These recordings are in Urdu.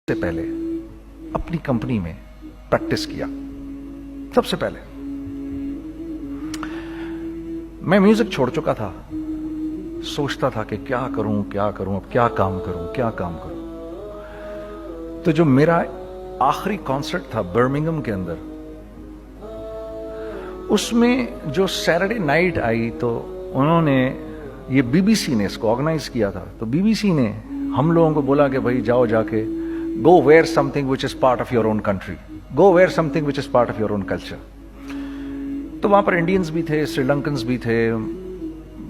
سے پہلے اپنی کمپنی میں پریکٹس کیا. سب سے پہلے میں میوزک چھوڑ چکا تھا, سوچتا تھا کہ کیا کروں اب کیا کام کروں. تو جو میرا آخری کانسرٹ تھا برمنگم کے اندر, اس میں جو سیٹرڈے نائٹ آئی تو انہوں نے, یہ بی بی سی نے اس کو آرگنائز کیا تھا, تو بی بی سی نے ہم لوگوں کو بولا کہ بھائی جاؤ جا کے go wear something which is part of your own country, go wear something which is part of your own culture. تو وہاں پر انڈینز بھی تھے, سری لنکنز بھی تھے,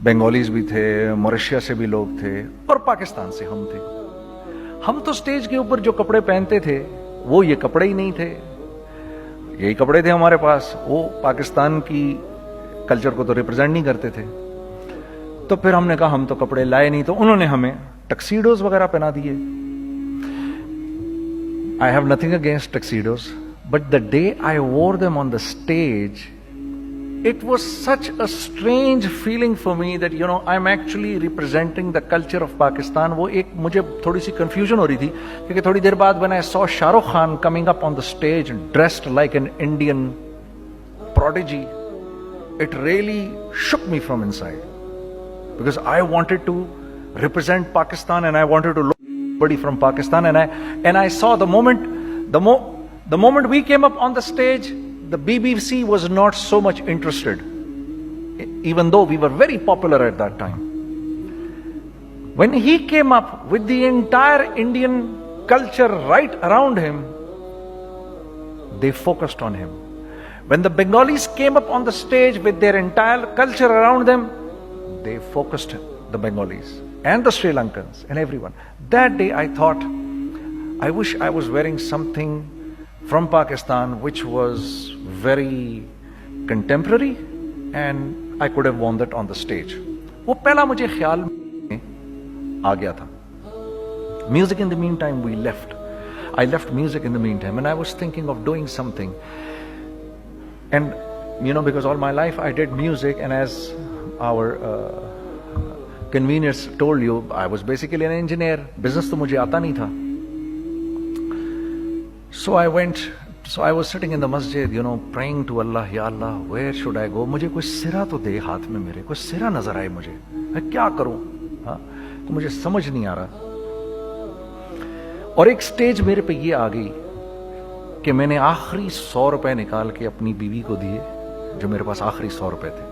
بنگالیز بھی تھے, موریشیا سے بھی لوگ تھے, اور پاکستان سے ہم تھے. ہم تو سٹیج کے اوپر جو کپڑے پہنتے تھے وہ یہ کپڑے ہی نہیں تھے, یہی کپڑے تھے ہمارے پاس, وہ پاکستان کی کلچر کو تو ریپرزینٹ نہیں کرتے تھے. تو پھر ہم نے کہا ہم تو کپڑے لائے نہیں, تو انہوں نے ہمیں ٹکسیڈوز وغیرہ پہنا دیے. I have nothing against tuxedos, but the day I wore them on the stage, it was such a strange feeling for me that, you know, I'm actually representing the culture of Pakistan. وہ ایک مجھے تھوڑی سی confusion ہو رہی تھی, کیونکہ تھوڑی دیر بعد when I saw Shah Rukh Khan coming up on the stage dressed like an Indian prodigy, it really shook me from inside, because I wanted to represent Pakistan and I wanted to look from Pakistan, and I saw the moment we came up on the stage, the BBC was not so much interested, even though we were very popular at that time. When he came up with the entire Indian culture right around him, they focused on him. When the Bengalis came up on the stage with their entire culture around them, they focused the Bengalis and the Sri Lankans and everyone. That day I thought, I wish I was wearing something from Pakistan which was very contemporary and I could have worn that on the stage. وہ پہلا مجھے خیال میں آ گیا تھا. Music in the meantime we left. I left music in the meantime and I was thinking of doing something. And you know, because all my life I did music, and as our convenience told you, I was basically an engineer. Business to mujhe aata nahi tha. So I was sitting in the masjid, you know, praying to Allah, Ya Allah, where should I go? مجھے کوئی سرا تو دے ہاتھ میں, میرے کوئی سرا نظر آئے مجھے, میں کیا کروں, تو مجھے سمجھ نہیں آ رہا. اور ایک سٹیج میرے پہ یہ آ گئی کہ میں نے آخری 100 روپے نکال کے اپنی بیوی کو دیے, جو میرے پاس آخری 100 روپے تھے,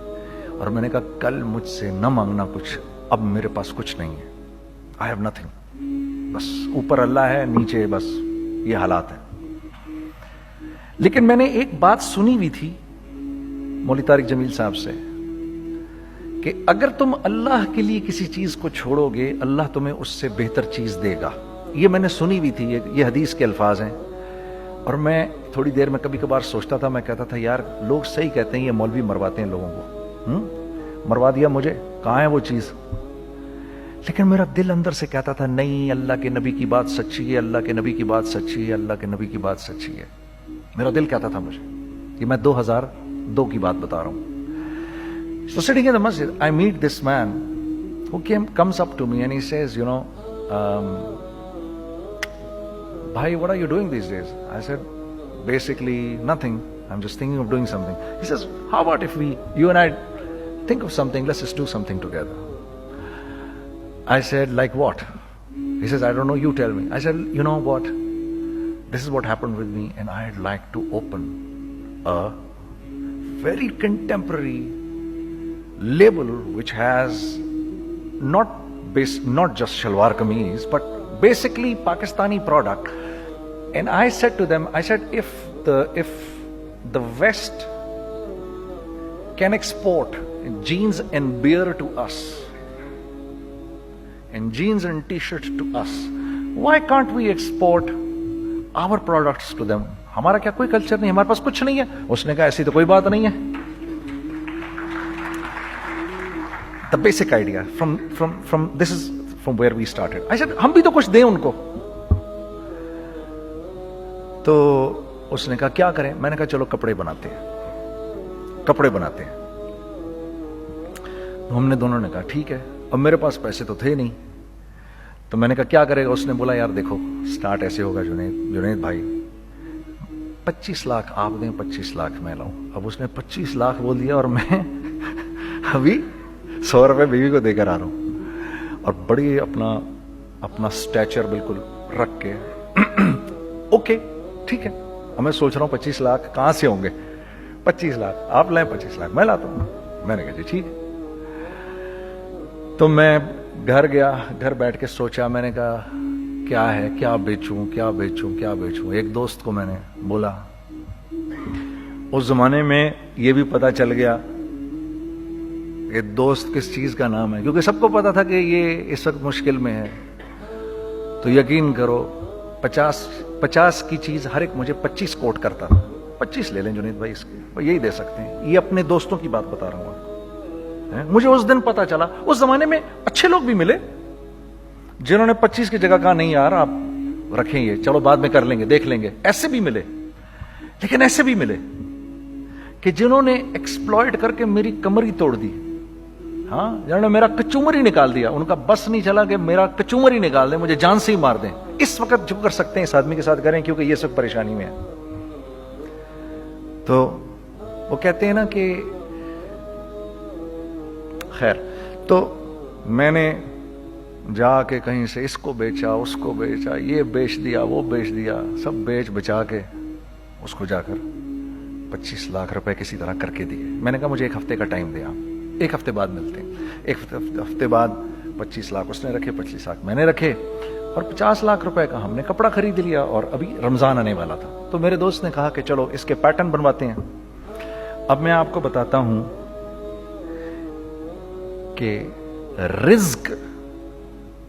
اور میں نے کہا کل مجھ سے نہ مانگنا کچھ, اب میرے پاس کچھ نہیں ہے, I have nothing, بس اوپر اللہ ہے, نیچے بس یہ حالات ہیں. لیکن میں نے ایک بات سنی ہوئی تھی مولوی طارق جمیل صاحب سے, کہ اگر تم اللہ کے لیے کسی چیز کو چھوڑو گے, اللہ تمہیں اس سے بہتر چیز دے گا. یہ میں نے سنی ہوئی تھی, یہ حدیث کے الفاظ ہیں. اور میں تھوڑی دیر میں کبھی کبھار سوچتا تھا, میں کہتا تھا یار لوگ صحیح کہتے ہیں, یہ مولوی مرواتے ہیں لوگوں کو, مروا دیا مجھے, کہاں ہے وہ چیز. لیکن میرا دل اندر سے کہتا تھا نہیں, اللہ کے نبی کی بات سچی ہے, اللہ کے نبی کی بات سچی ہے, اللہ کے نبی کی بات سچی ہے. میرا دل کہتا تھا مجھے, کہ میں 2002 کی بات بتا رہا ہوں. So sitting in the masjid, I meet this man who comes up to me and he says, you know, bhai, what are you doing these days? I said, basically nothing, I'm just thinking of doing something. He says, how about if you and I think of something, let's just do something together. I said, like what? He says, I don't know, you tell me. I said, you know what, this is what happened with me, and I'd like to open a very contemporary label which has not just shalwar kameez, but basically Pakistani product. And I said to them, I said, if the West can export jeans and beer to us, and jeans and t-shirts to us, why can't we export our products to them? ہمارا کیا کوئی کلچر نہیں, ہمارے پاس کچھ نہیں ہے. اس نے کہا ایسی تو کوئی بات نہیں ہے. The basic idea from this is from where we started. I said, ہم بھی تو کچھ دیں ان کو. تو اس نے کہا کیا کریں. میں نے کہا چلو کپڑے بناتے ہیں. ہم نے دونوں نے کہا ٹھیک ہے. اب میرے پاس پیسے تو تھے نہیں, تو میں نے کہا کیا کرے گا؟ اس نے بولا یار دیکھو سٹارٹ ایسے ہوگا جنید بھائی 25 لاکھ آپ دیں 25 لاکھ میں لاؤں. اب اس نے 25 لاکھ بول دیا اور میں ابھی 100 روپے بیوی کو دے کر آ رہا ہوں اور بڑی اپنا سٹیچر بالکل رکھ کے اوکے ٹھیک ہے. اب میں سوچ رہا ہوں 25 لاکھ کہاں سے ہوں گے؟ 25 لاکھ آپ لائیں 25 لاکھ میں لاتا ہوں. میں نے کہا جی ٹھیک ہے. تو میں گھر گیا, گھر بیٹھ کے سوچا. میں نے کہا کیا ہے, کیا بیچوں کیا بیچوں کیا بیچوں. ایک دوست کو میں نے بولا, اس زمانے میں یہ بھی پتا چل گیا کہ دوست کس چیز کا نام ہے, کیونکہ سب کو پتا تھا کہ یہ اس وقت مشکل میں ہے. تو یقین کرو 50 کی چیز ہر ایک مجھے 25 کوٹ کرتا تھا. 25 لے لیں جنید بھائی اس کے, یہی دے سکتے ہیں. یہ اپنے دوستوں کی بات بتا رہا ہوں آپ کو. مجھے اس دن پتا چلا. اس زمانے میں اچھے لوگ بھی ملے جنہوں نے 25 کی جگہ کہا نہیں یار آپ رکھیں یہ, چلو بعد میں کر لیں گے دیکھ لیں گے. ایسے بھی ملے, لیکن ایسے بھی ملے کہ جنہوں نے ایکسپلوئٹ کر کے میری کمر ہی توڑ دی. ہاں, جنہوں نے میرا کچومر ہی نکال دیا. ان کا بس نہیں چلا کہ میرا کچومر ہی نکال دیں, مجھے جان سے ہی مار دیں. اس وقت جو کر سکتے ہیں اس آدمی کے ساتھ کریں, کیونکہ یہ سب پریشانی میں ہے. تو وہ کہتے ہیں نا کہ خیر, تو میں نے جا کے کہیں سے اس کو بیچا اس کو بیچا, یہ بیچ دیا وہ بیچ دیا, سب بیچ بچا کے اس کو جا کر 25 لاکھ روپے کسی طرح کر کے دیے. میں نے کہا مجھے 1 ہفتے کا ٹائم دیا, 1 ہفتے بعد ملتے ہیں. 1 ہفتے بعد 25 لاکھ اس نے رکھے, 25 لاکھ میں نے رکھے, اور 50 لاکھ روپے کا ہم نے کپڑا خرید لیا. اور ابھی رمضان آنے والا تھا, تو میرے دوست نے کہا کہ چلو اس کے پیٹرن بنواتے ہیں. اب میں آپ کو بتاتا ہوں کہ رزق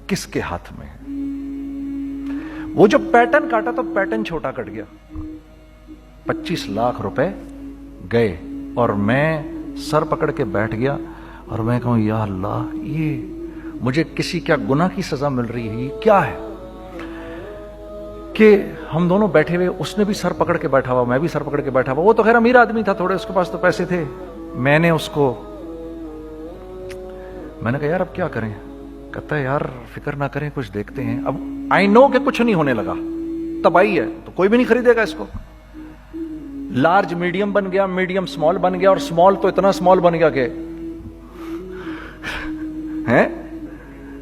کس کے ہاتھ میں ہے. وہ جو پیٹرن کاٹا تو پیٹرن چھوٹا کٹ گیا, 25 لاکھ روپے گئے, اور میں سر پکڑ کے بیٹھ گیا اور میں کہوں یا اللہ یہ مجھے کسی کیا گناہ کی سزا مل رہی ہے, یہ کیا ہے کہ ہم دونوں بیٹھے ہوئے, اس نے بھی سر پکڑ کے بیٹھا ہوا, میں بھی سر پکڑ کے بیٹھا ہوا. وہ تو خیر امیر آدمی تھا تھوڑے, اس کے پاس تو پیسے تھے. میں نے اس کو میں نے کہا یار اب کیا کریں؟ کہتا ہے یار فکر نہ کریں کچھ دیکھتے ہیں. اب آئی نو کہ کچھ نہیں ہونے لگا, تباہی ہے, تو کوئی بھی نہیں خریدے گا اس کو. لارج میڈیم بن گیا, میڈیم سمال بن گیا, اور سمال تو اتنا سمال بن گیا کہ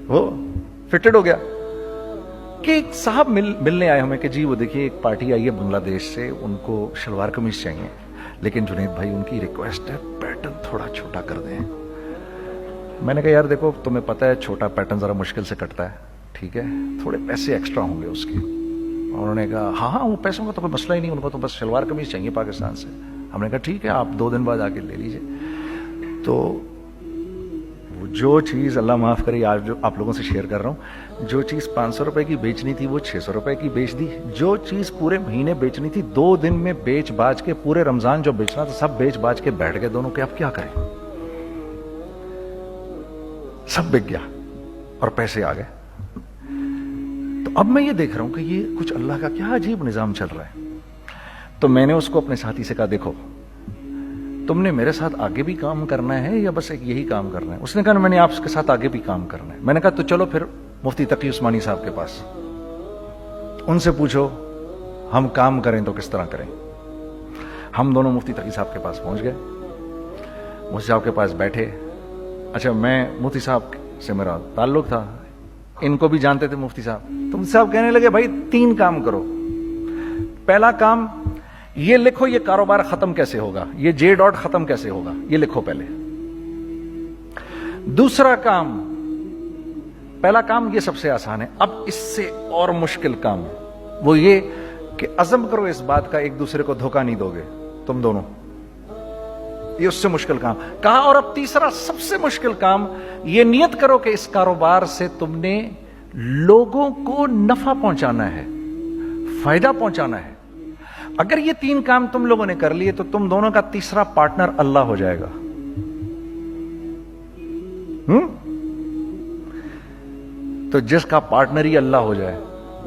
وہ فٹڈ ہو گیا. کہ ایک صاحب ملنے آئے ہمیں کہ جی وہ دیکھیے ایک پارٹی آئی ہے بنگلہ دیش سے, ان کو شلوار قمیض چاہیے, لیکن جنید بھائی ان کی ریکویسٹ ہے پیٹرن تھوڑا چھوٹا کر دیں. میں نے کہا یار دیکھو تمہیں پتہ ہے چھوٹا پیٹرن ذرا مشکل سے کٹتا ہے, ٹھیک ہے تھوڑے پیسے ایکسٹرا ہوں گے اس کے. انہوں نے کہا ہاں وہ پیسوں کا تو کوئی مسئلہ ہی نہیں, ان کو تو بس شلوار قمیض چاہیے پاکستان سے. ہم نے کہا ٹھیک ہے آپ 2 دن بعد آ کے لے لیجئے. تو وہ جو چیز اللہ معاف کرے آج جو آپ لوگوں سے شیئر کر رہا ہوں, جو چیز 500 روپے کی بیچنی تھی وہ 600 روپے کی بیچ دی. جو چیز پورے مہینے بیچنی تھی 2 دن میں بیچ باج کے, پورے رمضان جو بیچنا تھا سب بیچ باج کے بیٹھ گئے دونوں کہ اب کیا کریں. سب بک گیا اور پیسے آ گئے. تو اب میں یہ دیکھ رہا ہوں کہ یہ کچھ اللہ کا کیا عجیب نظام چل رہا ہے. تو میں نے اس کو اپنے ساتھی سے کہا دیکھو تم نے میرے ساتھ آگے بھی کام کرنا ہے یا بس ایک یہی کام کرنا ہے؟ اس نے کہا میں نے آپ کے ساتھ آگے بھی کام کرنا ہے. میں نے کہا تو چلو پھر مفتی تقی عثمانی صاحب کے پاس, ان سے پوچھو ہم کام کریں تو کس طرح کریں. ہم دونوں مفتی تقی صاحب کے پاس پہنچ گئے, مفتی صاحب کے پاس بیٹھے. اچھا میں مفتی صاحب سے میرا تعلق تھا, ان کو بھی جانتے تھے مفتی صاحب. تو مفتی صاحب کہنے لگے بھائی 3 کام کرو. پہلا کام یہ لکھو یہ کاروبار ختم کیسے ہوگا, یہ جے ڈاٹ ختم کیسے ہوگا, یہ لکھو پہلے. دوسرا کام, پہلا کام یہ سب سے آسان ہے, اب اس سے اور مشکل کام وہ یہ کہ عزم کرو اس بات کا ایک دوسرے کو دھوکہ نہیں دو گے تم دونوں, یہ اس سے مشکل کام کہا. اور اب تیسرا سب سے مشکل کام, یہ نیت کرو کہ اس کاروبار سے تم نے لوگوں کو نفع پہنچانا ہے, فائدہ پہنچانا ہے. اگر یہ 3 کام تم لوگوں نے کر لیے تو تم دونوں کا تیسرا پارٹنر اللہ ہو جائے گا. تو جس کا پارٹنر ہی اللہ ہو جائے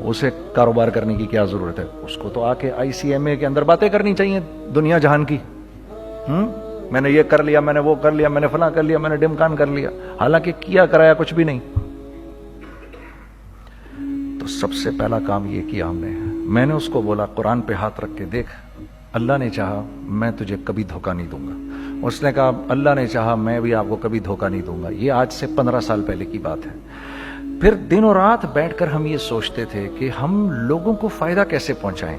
اسے کاروبار کرنے کی کیا ضرورت ہے؟ اس کو تو آ کے ICMA کے اندر باتیں کرنی چاہیے دنیا جہان کی. میں نے یہ کر لیا, میں نے وہ کر لیا, میں نے فلاں کر لیا, میں نے ڈمکان کر لیا, حالانکہ کیا کرایا کچھ بھی نہیں. تو سب سے پہلا کام یہ کیا ہم نے, میں نے اس کو بولا قرآن پہ ہاتھ رکھ کے, دیکھ اللہ نے چاہا میں تجھے کبھی دھوکہ نہیں دوں گا. اس نے کہا اللہ نے چاہا میں بھی آپ کو کبھی دھوکہ نہیں دوں گا. یہ آج سے 15 سال پہلے کی بات ہے. پھر دن اور رات بیٹھ کر ہم یہ سوچتے تھے کہ ہم لوگوں کو فائدہ کیسے پہنچائیں.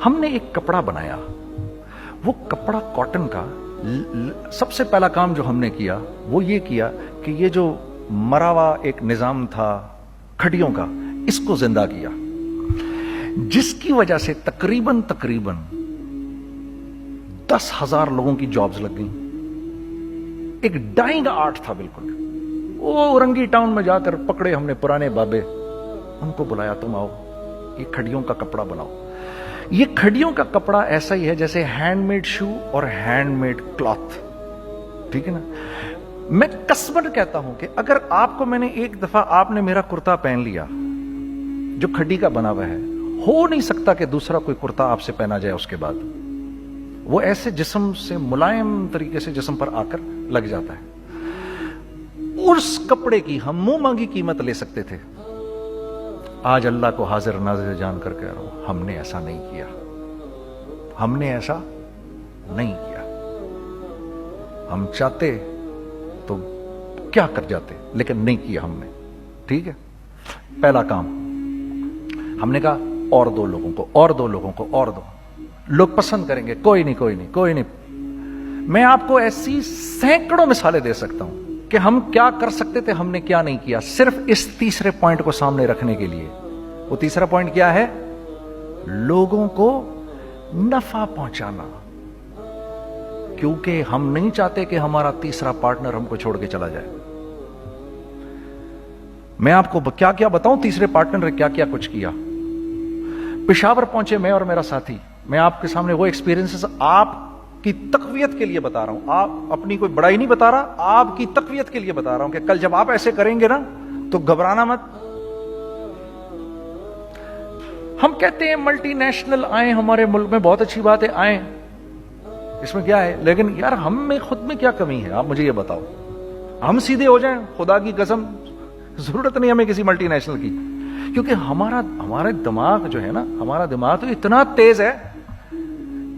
ہم نے ایک کپڑا بنایا, وہ کپڑا کاٹن کا. سب سے پہلا کام جو ہم نے کیا وہ یہ کیا کہ یہ جو مرا ہوا ایک نظام تھا کھڑیوں کا, اس کو زندہ کیا, جس کی وجہ سے تقریباً 10,000 لوگوں کی جابز لگ گئیں. ایک ڈائنگ آرٹ تھا بالکل. وہ رنگی ٹاؤن میں جا کر پکڑے ہم نے پرانے بابے, ان کو بلایا تم آؤ یہ کھڑیوں کا کپڑا بناؤ. یہ کھڑیوں کا کپڑا ایسا ہی ہے جیسے ہینڈ میڈ شو اور ہینڈ میڈ کلاتھ, ٹھیک ہے نا. میں قسمن کہتا ہوں کہ اگر آپ کو میں نے ایک دفعہ آپ نے میرا کرتا پہن لیا جو کھڑی کا بنا ہوا ہے, ہو نہیں سکتا کہ دوسرا کوئی کرتا آپ سے پہنا جائے اس کے بعد. وہ ایسے جسم سے ملائم طریقے سے جسم پر آ کر لگ جاتا ہے. اس کپڑے کی ہم منہ مانگی قیمت لے سکتے تھے. آج اللہ کو حاضر ناظر جان کر کہہ رہا ہوں, ہم نے ایسا نہیں کیا. ہم نے ایسا نہیں کیا. ہم چاہتے تو کیا کر جاتے, لیکن نہیں کیا ہم نے. ٹھیک ہے, پہلا کام ہم نے کہا اور 2 لوگوں کو, اور 2 لوگوں کو, اور 2 لوگ پسند کریں گے. کوئی نہیں کوئی نہیں کوئی نہیں. میں آپ کو ایسی سینکڑوں مثالیں دے سکتا ہوں کہ ہم کیا کر سکتے تھے, ہم نے کیا نہیں کیا, صرف اس تیسرے پوائنٹ کو سامنے رکھنے کے لیے. وہ تیسرا پوائنٹ کیا ہے؟ لوگوں کو نفع پہنچانا. کیونکہ ہم نہیں چاہتے کہ ہمارا تیسرا پارٹنر ہم کو چھوڑ کے چلا جائے. میں آپ کو کیا کیا بتاؤں, تیسرے پارٹنر نے کیا کیا کچھ کیا. پشاور پہنچے میں اور میرا ساتھی. میں آپ کے سامنے وہ ایکسپیرینسز آپ کی تقویت کے لیے بتا رہا ہوں. آپ اپنی کوئی بڑائی نہیں بتا رہا, آپ کی تقویت کے لیے بتا رہا ہوں کہ کل جب آپ ایسے کریں گے نا تو گھبرانا مت. ہم کہتے ہیں ملٹی نیشنل آئیں ہمارے ملک میں, بہت اچھی بات ہے, آئیں, اس میں کیا ہے, لیکن یار ہم میں خود میں کیا کمی ہے, آپ مجھے یہ بتاؤ. ہم سیدھے ہو جائیں, خدا کی قسم ضرورت نہیں ہمیں کسی ملٹی نیشنل کی. کیونکہ ہمارا دماغ جو ہے نا, ہمارا دماغ تو اتنا تیز ہے,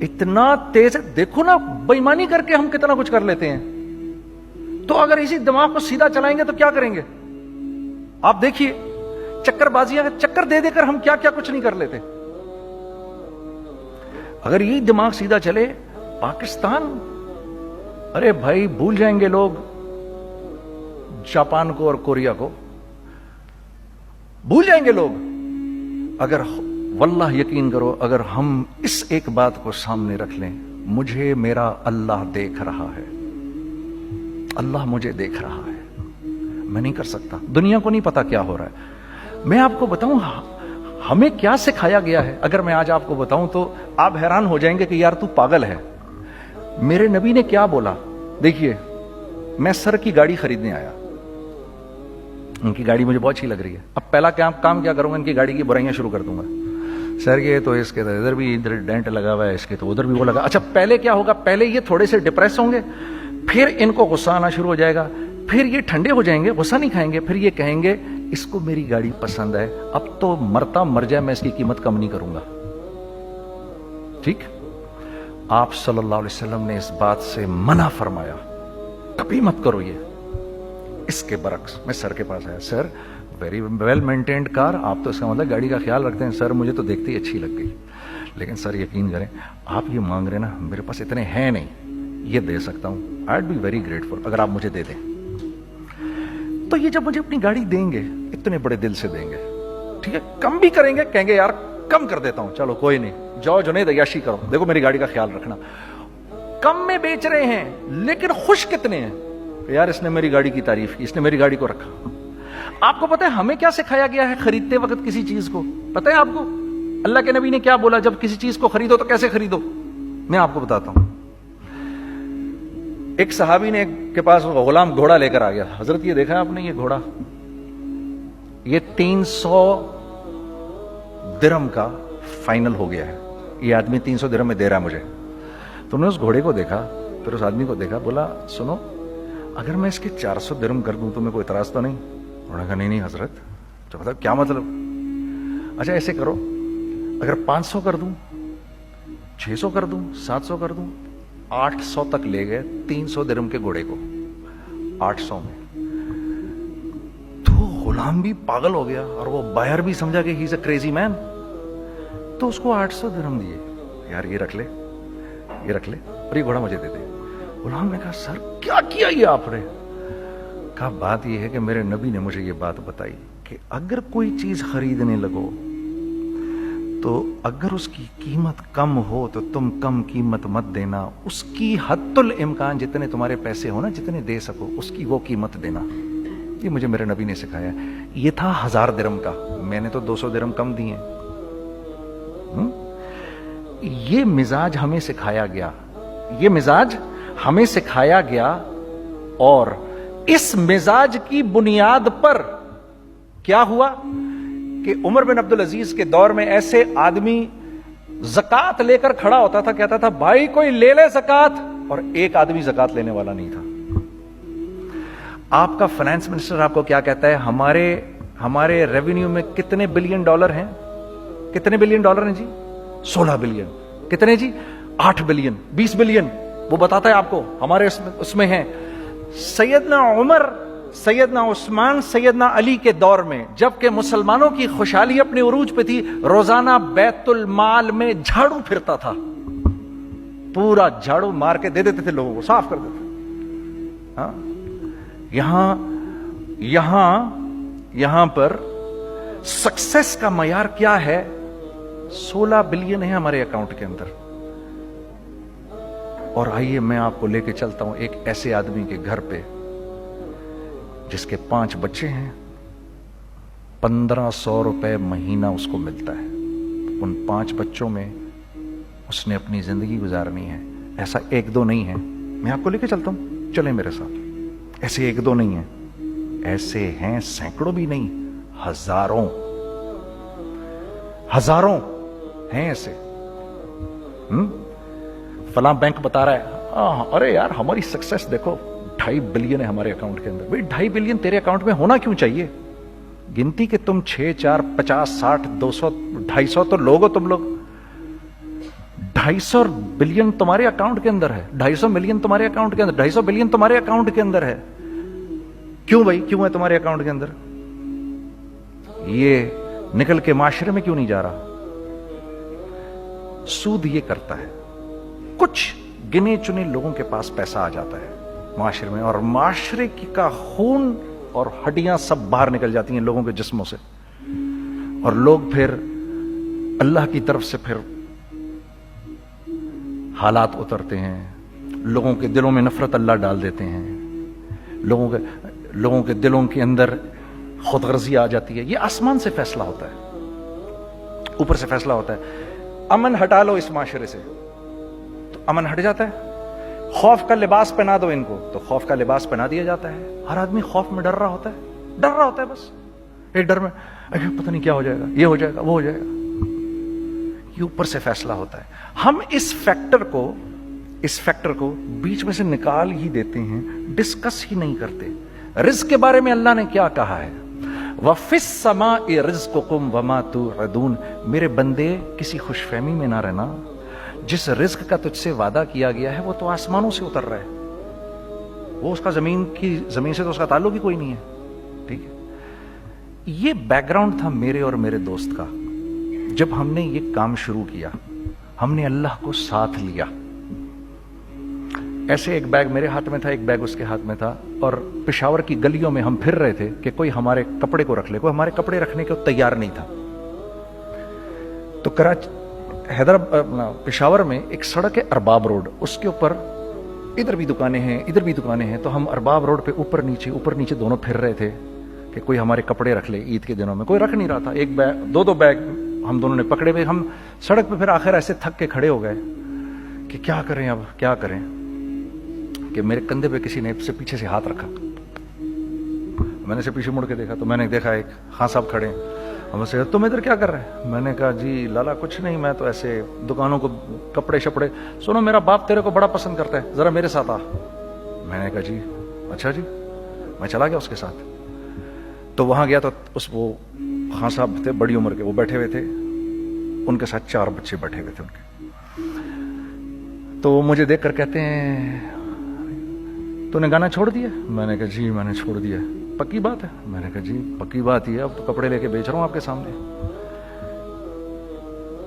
اتنا تیز ہے. دیکھو نا بے ایمانی کر کے ہم کتنا کچھ کر لیتے ہیں. تو اگر اسی دماغ کو سیدھا چلائیں گے تو کیا کریں گے آپ دیکھیے. چکر بازیاں چکر دے دے کر ہم کیا کیا کچھ نہیں کر لیتے. اگر یہی دماغ سیدھا چلے, پاکستان, ارے بھائی بھول جائیں گے لوگ جاپان کو اور کوریا کو, بھول جائیں گے لوگ. اگر واللہ یقین کرو, اگر ہم اس ایک بات کو سامنے رکھ لیں, مجھے میرا اللہ دیکھ رہا ہے, اللہ مجھے دیکھ رہا ہے, میں نہیں کر سکتا. دنیا کو نہیں پتا کیا ہو رہا ہے. میں آپ کو بتاؤں ہمیں کیا سکھایا گیا ہے. اگر میں آج آپ کو بتاؤں تو آپ حیران ہو جائیں گے کہ یار تو پاگل ہے. میرے نبی نے کیا بولا. دیکھیے, میں سر کی گاڑی خریدنے آیا, ان کی گاڑی مجھے بہت اچھی لگ رہی ہے. اب پہلا کام کیا کروں گا, ان کی گاڑی کی برائیاں شروع کر دوں گا. سر یہ تو اس کے ادھر بھی ادھر ڈینٹ لگا ہوا ہے, اس کے تو ادھر بھی وہ لگا. اچھا پہلے کیا ہوگا, پہلے یہ تھوڑے سے ڈپریس ہوں گے, پھر ان کو غصہ آنا شروع ہو جائے گا, پھر یہ ٹھنڈے ہو جائیں گے, غصہ نہیں کھائیں گے, پھر یہ کہیں گے اس کو میری گاڑی پسند ہے, اب تو مرتا مر جائے میں اس کی قیمت کم نہیں کروں گا. ٹھیک, آپ صلی اللہ علیہ وسلم نے اس بات سے منع فرمایا, کبھی مت کرو یہ. اس کے برعکس میں سر کے پاس آیا, سر ویری ویل مینٹینڈ کار, آپ تو اس کا مطلب گاڑی کا خیال رکھتے ہیں. سر مجھے تو دیکھتے ہی اچھی لگ گئی, لیکن سر یقین کریں آپ یہ مانگ رہے نا, میرے پاس اتنے ہیں نہیں, یہ دے سکتا ہوں. I would be very grateful اگر آپ مجھے دے دیں. تو یہ جب مجھے اپنی گاڑی دیں گے, اتنے بڑے دل سے دیں گے, ٹھیک ہے, کم بھی کریں گے, کہیں گے یار کم کر دیتا ہوں, چلو کوئی نہیں, جاؤ جنید عیاشی کرو, دیکھو میری گاڑی کا خیال رکھنا. کم میں بیچ رہے ہیں لیکن خوش کتنے ہیں کہ یار اس نے میری گاڑی کی تعریف کی, اس نے میری گاڑی کو رکھا. آپ کو پتہ ہے ہمیں کیا سکھایا گیا ہے خریدتے وقت کسی چیز کو؟ پتہ ہے آپ کو اللہ کے نبی نے کیا بولا, جب کسی چیز کو خریدو تو کیسے خریدو؟ میں آپ کو بتاتا ہوں. ایک صحابی نے کے پاس غلام گھوڑا لے کر آ گیا. حضرت یہ دیکھا آپ نے, یہ گھوڑا یہ 300 درہم کا فائنل ہو گیا ہے, یہ آدمی 300 درہم میں دے رہا ہے مجھے. تو نے اس گھوڑے کو دیکھا, پھر اس آدمی کو دیکھا, بولا سنو اگر میں اس کے 400 درہم کر دوں تو میں کوئی اعتراض تو نہیں؟ انہوں نے کہا نہیں حضرت. تو مطلب کیا مطلب؟ اچھا ایسے کرو, اگر 500 کر دوں, 600 کر دوں, 700 کر دوں, 800 تک لے گئے 300 درہم کے گھوڑے کو 800 میں. تو غلام بھی پاگل ہو گیا اور وہ بائر بھی سمجھا کہ ہی از اے کریزی مین, تو اس کو 800 درہم دیے, یار یہ رکھ لے, یہ رکھ لے, اور یہ گھوڑا مجھے دے دے. غلام نے کہا سر کیا کیا یہ آپ نے؟ کہا بات یہ ہے کہ میرے نبی نے مجھے یہ بات بتائی کہ اگر کوئی چیز خریدنے لگو تو اگر اس کی قیمت کم ہو تو تم کم قیمت مت دینا, اس کی حد الامکان جتنے تمہارے پیسے ہو نا, جتنے دے سکو اس کی وہ قیمت دینا. یہ مجھے میرے نبی نے سکھایا. یہ تھا 1000 درہم کا, میں نے تو 200 درہم کم دیے. یہ مزاج ہمیں سکھایا گیا, یہ مزاج ہمیں سکھایا گیا, اور اس مزاج کی بنیاد پر کیا ہوا کہ عمر بن عبدالعزیز کے دور میں ایسے آدمی زکات لے کر کھڑا ہوتا تھا, کہتا تھا بھائی کوئی لے لے زکات, اور ایک آدمی زکات لینے والا نہیں تھا. آپ کا فائنانس منسٹر آپ کو کیا کہتا ہے, ہمارے ریونیو میں کتنے بلین ڈالر ہیں؟ کتنے بلین ڈالر ہیں جی؟ 16 بلین. کتنے جی؟ 8 بلین, 20 بلین, وہ بتاتا ہے آپ کو ہمارے اس میں ہیں. سیدنا عمر, سیدنا عثمان, سیدنا علی کے دور میں جب کہ مسلمانوں کی خوشحالی اپنے عروج پہ تھی, روزانہ بیت المال میں جھاڑو پھرتا تھا, پورا جھاڑو مار کے دے دیتے تھے لوگوں کو, صاف کر دیتے. ہاں, یہاں پر سکسیس کا معیار کیا ہے؟ 16 بلین ہے ہمارے اکاؤنٹ کے اندر. اور آئیے میں آپ کو لے کے چلتا ہوں ایک ایسے آدمی کے گھر پہ جس کے 5 بچے ہیں, 1500 روپے مہینہ اس کو ملتا ہے. ان 5 بچوں میں اس نے اپنی زندگی گزارنی ہے. ایسا 1-2 نہیں ہے, میں آپ کو لے کے چلتا ہوں, چلیں میرے ساتھ. ایسے 1-2 نہیں ہیں, ایسے ہیں سینکڑوں بھی نہیں, ہزاروں ہیں ایسے. فلاں بینک بتا رہا ہے ارے یار ہماری سکسیس دیکھو 2.5 بلین ہے ہمارے اکاؤنٹ کے اندر. بھائی 2.5 بلین تیرے اکاؤنٹ میں ہونا کیوں چاہیے؟ گنتی کہ تم 6, 4, 50, 60, 200, 250 تو لوگ ہو تم لوگ. 250 بلین تمہارے اکاؤنٹ کے اندر ہے, 250 ملین تمہارے اکاؤنٹ کے اندر, 250 بلین تمہارے اکاؤنٹ کے اندر ہے. کیوں بھائی, کیوں ہے تمہارے اکاؤنٹ کے اندر؟ یہ نکل کے معاشرے میں کیوں نہیں جا رہا؟ سود یہ کرتا ہے, کچھ گنے چنے لوگوں کے پاس پیسہ آ جاتا ہے معاشرے میں, اور معاشرے کا خون اور ہڈیاں سب باہر نکل جاتی ہیں لوگوں کے جسموں سے, اور لوگ پھر اللہ کی طرف سے پھر حالات اترتے ہیں, لوگوں کے دلوں میں نفرت اللہ ڈال دیتے ہیں, لوگوں کے دلوں کے اندر خود غرضی آ جاتی ہے. یہ آسمان سے فیصلہ ہوتا ہے, اوپر سے فیصلہ ہوتا ہے. امن ہٹا لو اس معاشرے سے تو امن ہٹ جاتا ہے. خوف کا لباس پہنا دو ان کو تو خوف کا لباس پہنا دیا جاتا ہے. ہر آدمی خوف میں ڈر رہا ہوتا ہے, بس ایک ڈر میں پتہ نہیں کیا ہو جائے گا, یہ ہو جائے گا, وہ ہو جائے گا. یہ اوپر سے فیصلہ ہوتا ہے. ہم اس فیکٹر کو بیچ میں سے نکال ہی دیتے ہیں, ڈسکس ہی نہیں کرتے. رزق کے بارے میں اللہ نے کیا کہا ہے؟ وَفِي السَّمَاءِ رِزْقُكُمْ وَمَا تُوعَدُونَ. میرے بندے کسی خوش فہمی میں نہ رہنا, جس رزق کا تجھ سے وعدہ کیا گیا ہے وہ تو آسمانوں سے اتر رہا ہے, وہ اس کا زمین سے تو اس کا تعلق ہی کوئی نہیں ہے. ٹھیک ہے, یہ بیک گراؤنڈ تھا میرے اور میرے دوست کا. جب ہم نے یہ کام شروع کیا, ہم نے اللہ کو ساتھ لیا. ایسے ایک بیگ میرے ہاتھ میں تھا, ایک بیگ اس کے ہاتھ میں تھا, اور پشاور کی گلیوں میں ہم پھر رہے تھے کہ کوئی ہمارے کپڑے کو رکھ لے. کوئی ہمارے کپڑے رکھنے کو تیار نہیں تھا. تو پشاور میں ایک سڑک ہے ارباب روڈ, اس کے اوپر ادھر بھی دکانیں ہیں, تو ہم ارباب روڈ پہ اوپر نیچے دونوں پھر رہے تھے کہ کوئی ہمارے کپڑے رکھ لے. عید کے دنوں میں کوئی رکھ نہیں رہا تھا. ایک بیگ, 2 بیگ ہم دونوں نے پکڑے ہوئے. ہم سڑک پہ پھر آخر ایسے تھک کے کھڑے ہو گئے کہ کیا کریں, اب کیا کریں, کہ میرے کندھے پہ کسی نے سے پیچھے سے ہاتھ رکھا. میں نے سے پیچھے مڑ کے دیکھا تو میں نے دیکھا ایک خان صاحب کھڑے ہیں. ہم سے تم ادھر کیا کر رہے ہیں؟ میں نے کہا جی لالا کچھ نہیں, میں تو ایسے دکانوں کو کپڑے شپڑے. سنو میرا باپ تیرے کو بڑا پسند کرتا ہے, ذرا میرے ساتھ آ. میں نے کہا جی اچھا جی. میں چلا گیا اس کے ساتھ. تو وہاں گیا تو وہ خان صاحب تھے بڑی عمر کے, وہ بیٹھے ہوئے تھے, ان کے ساتھ 4 بچے بیٹھے ہوئے تھے ان کے. تو وہ مجھے دیکھ کر کہتے ہیں تو نے گانا چھوڑ دیا؟ میں نے کہا جی میں نے چھوڑ دیا. پکی بات ہے؟ میں نے کہا جی پکی بات ہی ہے, اب تو کپڑے لے کے بیچ رہا ہوں آپ کے سامنے.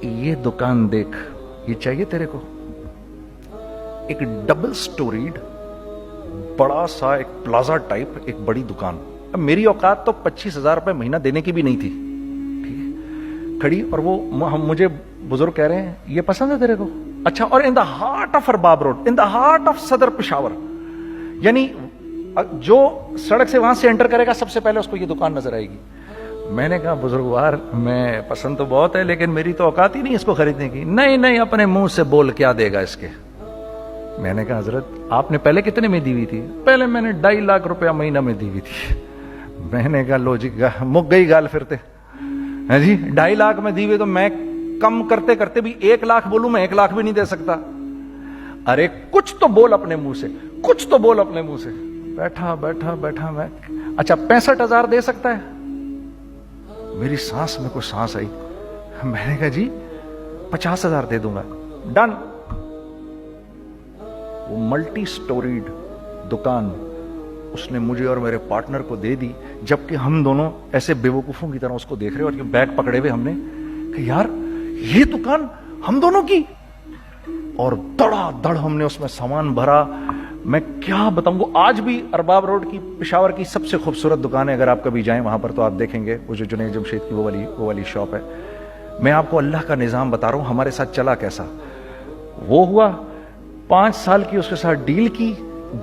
یہ دکان دیکھ, یہ چاہیے تیرے کو؟ ایک ڈبل سٹوریڈ بڑا سا ایک پلازا ٹائپ ایک بڑی دکان. اب میری اوقات تو 25,000 روپے مہینہ دینے کی بھی نہیں تھی, ٹھیک ہے, کھڑی. اور وہ مجھے بزرگ کہہ رہے ہیں یہ پسند ہے تیرے کو؟ اچھا. اور in the heart of Arbab road, in the heart of Saddar Peshawar, یعنی جو سڑک سے وہاں سے انٹر کرے گا سب سے پہلے اس کو یہ دکان نظر آئے گی. میں نے کہا بزرگوار میں پسند تو بہت ہے لیکن میری تو اوقات ہی نہیں اس کو خریدنے کی. نہیں نہیں اپنے منہ سے بول, کیا دے گا اس کے. میں نے کہا حضرت آپ نے پہلے کتنے میں دی ہوئی تھی؟ پہلے میں نے 2.5 لاکھ روپیہ مہینہ میں دی ہوئی تھی. میں نے کہا لو جی مک گئی گال پھرتے ہیں جی. 2.5 لاکھ میں دی ہوئی تو میں کم کرتے کرتے بھی 1 لاکھ بولوں, میں 1 لاکھ بھی نہیں دے سکتا. ارے کچھ تو بول اپنے منہ سے, کچھ تو بول اپنے منہ سے. بیٹھا بیٹھا بیٹھا میں, اچھا 65,000 دے سکتا ہے؟ میری سانس میں کوئی سانس آئی. میں نے کہا جی 50,000 دے دوں گا. ڈن. وہ ملٹی سٹوریڈ دکان اس نے مجھے اور میرے پارٹنر کو دے دی, جبکہ ہم دونوں ایسے بیوقوفوں کی طرح اس کو دیکھ رہے, اور یہ بیگ پکڑے ہوئے ہم نے کہ یار یہ دکان ہم دونوں کی. اور دڑا دڑ ہم نے اس میں سامان بھرا. میں کیا بتاؤں, وہ آج بھی ارباب روڈ کی پشاور کی سب سے خوبصورت دکان ہے. اگر آپ کبھی جائیں وہاں پر تو آپ دیکھیں گے وہ جو جنید جمشید کی وہ والی شاپ ہے. میں آپ کو اللہ کا نظام بتا رہا ہوں ہمارے ساتھ چلا کیسا. وہ ہوا 5 سال کی اس کے ساتھ ڈیل کی.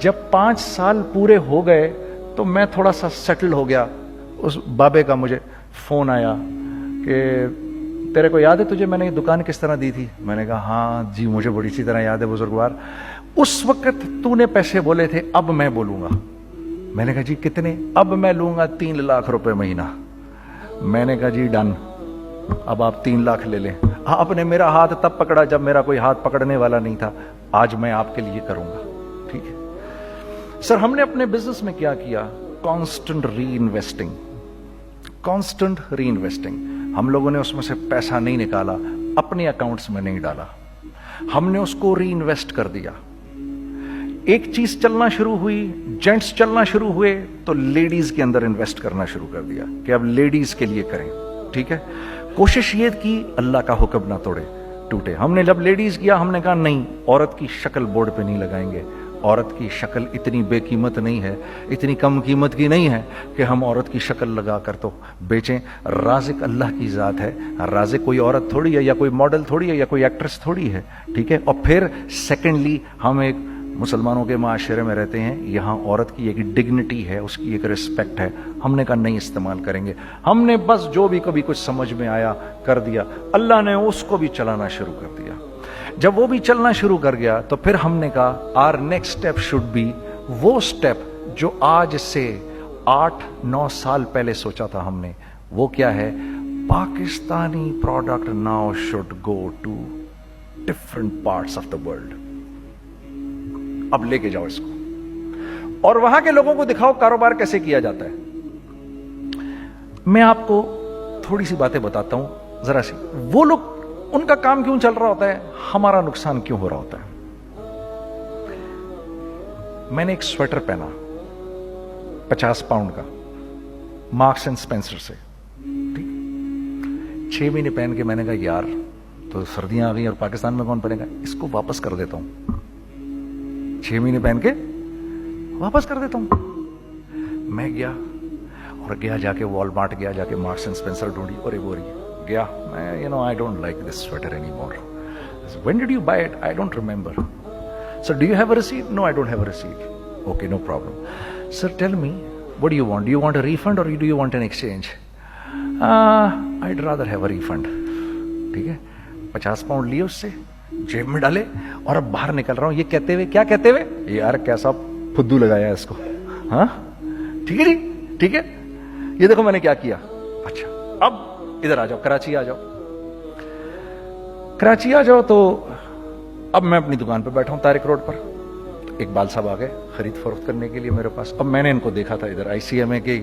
جب 5 سال پورے ہو گئے تو میں تھوڑا سا سیٹل ہو گیا. اس بابے کا مجھے فون آیا کہ تیرے کو یاد ہے تجھے میں نے یہ دکان کس طرح دی تھی؟ میں نے کہا ہاں جی مجھے بڑی اچھی طرح یاد ہے بزرگوار. اس وقت تو نے پیسے بولے تھے, اب میں بولوں گا. میں نے کہا جی کتنے؟ اب میں لوں گا 3 لاکھ روپے مہینہ. میں نے کہا جی ڈن, اب آپ 3 لاکھ لے لیں. آپ نے میرا ہاتھ تب پکڑا جب میرا کوئی ہاتھ پکڑنے والا نہیں تھا. آج میں آپ کے لیے کروں گا, ٹھیک ہے. سر ہم نے اپنے بزنس میں کیا کیا؟ کانسٹنٹ ری انویسٹنگ, کانسٹنٹ ری انویسٹنگ. ہم لوگوں نے اس میں سے پیسہ نہیں نکالا, اپنے اکاؤنٹس میں نہیں ڈالا, ہم نے اس کو ری انویسٹ کر دیا. ایک چیز چلنا شروع ہوئی, جینٹس چلنا شروع ہوئے تو لیڈیز کے اندر انویسٹ کرنا شروع کر دیا کہ اب لیڈیز کے لیے کریں, ٹھیک ہے. کوشش یہ کی اللہ کا حکم نہ ٹوٹے. ہم نے جب لیڈیز کیا ہم نے کہا نہیں, عورت کی شکل بورڈ پہ نہیں لگائیں گے. عورت کی شکل اتنی بے قیمت نہیں ہے, اتنی کم قیمت کی نہیں ہے کہ ہم عورت کی شکل لگا کر تو بیچیں. رازق اللہ کی ذات ہے, رازق کوئی عورت تھوڑی ہے, یا کوئی ماڈل تھوڑی ہے, یا کوئی ایکٹریس تھوڑی ہے, ٹھیک ہے. اور پھر سیکنڈلی ہم ایک مسلمانوں کے معاشرے میں رہتے ہیں, یہاں عورت کی ایک ڈگنیٹی ہے, اس کی ایک ریسپیکٹ ہے. ہم نے کہا نہیں استعمال کریں گے. ہم نے بس جو بھی کبھی کچھ سمجھ میں آیا کر دیا. اللہ نے اس کو بھی چلانا شروع کر دیا. جب وہ بھی چلنا شروع کر گیا تو پھر ہم نے کہا our next step should be وہ اسٹیپ جو آج سے 8-9 سال پہلے سوچا تھا ہم نے. وہ کیا ہے؟ Pakistani product now should go to different parts of the world. اب لے کے جاؤ اس کو اور وہاں کے لوگوں کو دکھاؤ کاروبار کیسے کیا جاتا ہے. میں آپ کو تھوڑی سی باتیں بتاتا ہوں ذرا سی. وہ لوگ ان کا کام کیوں چل رہا ہوتا ہے, ہمارا نقصان کیوں ہو رہا ہوتا ہے. میں نے ایک سویٹر پہنا 50 پاؤنڈ کا مارکس اینڈ اسپینسر سے, ٹھیک. 6 مہینے پہن کے میں نے کہا یار تو سردیاں آ گئی اور پاکستان میں کون پہنے گا, اس کو واپس کر دیتا ہوں. 6 مہینے پہن کے واپس کر دیتا ہوں. میں گیا جا کے وال مارٹ گیا, جا کے مارکس اینڈ اسپینسر ڈھونڈی اور ایک بوری گیا. میں I don't like this sweater anymore. When did you buy it? I don't remember. Sir, do you have a receipt? No, I don't have a receipt. Okay, no problem. Sir, tell me, what do you want? Do you want a refund or do you want an exchange? I'd rather have a refund. ٹھیک ہے. 50 پاؤنڈ لیے اس سے, جیب میں ڈالے اور اب باہر نکل رہا ہوں. یہ کہتے ہوئے, کیا کہتے ہوئے, یار کیسا پھدو لگایا اس کو. ہاں ٹھیک ہے جی, ٹھیک ہے. یہ دیکھو میں نے کیا کیا. اچھا اب ادھر آ جاؤ, کراچی آ جاؤ. کراچی آ جاؤ تو اب میں اپنی دکان پہ بیٹھا ہوں طارق روڈ پر. اقبال صاحب آ گئے خرید فروخت کرنے کے لیے میرے پاس. اب میں نے ان کو دیکھا تھا ادھر ICMA کے